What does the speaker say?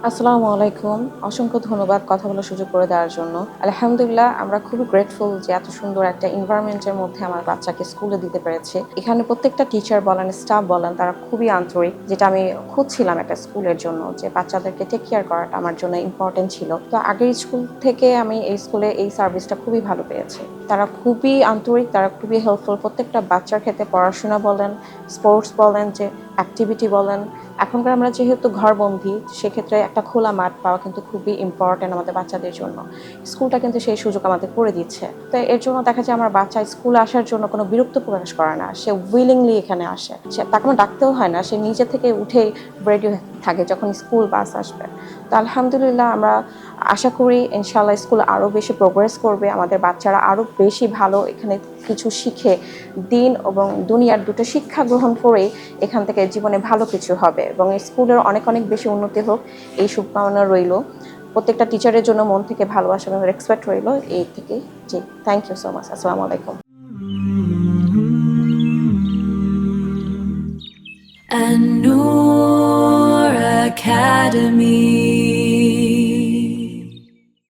আসসালামু আলাইকুম। অসংখ্য ধন্যবাদ কথা বলার সুযোগ করে দেওয়ার জন্য। আলহামদুলিল্লাহ আমরা খুবই গ্রেটফুল যে এত সুন্দর একটা এনভায়রনমেন্ট এর মধ্যে আমার বাচ্চাকে স্কুলে দিতে পেরেছি। এখানে প্রত্যেকটা টিচার বলেন, স্টাফ বলেন তারা খুবই আন্তরিক। যেটা আমি খুঁজছিলাম একটা স্কুলের জন্য যে বাচ্চাদেরকে টেক কেয়ার করাটা আমার জন্য ইম্পোর্টেন্ট ছিল। তো আগের স্কুল থেকে আমি এই স্কুলে এই সার্ভিসটা খুবই ভালো পেয়েছি। তারা খুবই আন্তরিক, তারা খুবই হেল্পফুল। প্রত্যেকটা বাচ্চার ক্ষেত্রে পড়াশোনা বলেন, স্পোর্টস বলেন, যে অ্যাক্টিভিটি বলেন। এখনকার আমরা যেহেতু ঘরবন্দি, সেক্ষেত্রে একটা খোলা মাঠ পাওয়া কিন্তু খুবই ইম্পর্টেন্ট আমাদের বাচ্চাদের জন্য। স্কুলটা কিন্তু সেই সুযোগ আমাদের করে দিচ্ছে। তো এর জন্য দেখা যায় আমার বাচ্চা স্কুলে আসার জন্য কোনো বিরক্ত প্রকাশ করে না। সে উইলিংলি এখানে আসে। তাকে কোনো ডাকতেও হয় না। সে নিজে থেকে উঠে রেডি থাকে যখন স্কুল বাস আসবে। তো আলহামদুলিল্লাহ আমরা আশা করি ইনশাআল্লাহ স্কুল আরও বেশি প্রোগ্রেস করবে। আমাদের বাচ্চারা আরও বেশি ভালো এখানে কিছু শিখে দিন এবং দুনিয়ার দুটো শিক্ষা গ্রহণ করেই এখান থেকে জীবনে ভালো কিছু হবে এবং স্কুলের অনেক অনেক বেশি উন্নতি হোক এই শুভকামনা রইল। প্রত্যেকটা টিচারের জন্য মন থেকে ভালোবাসা এবং রেসপেক্ট রইল এই থেকে। জি, থ্যাংক ইউ সো মাচ। আসসালামু আলাইকুম। An Noor Academy.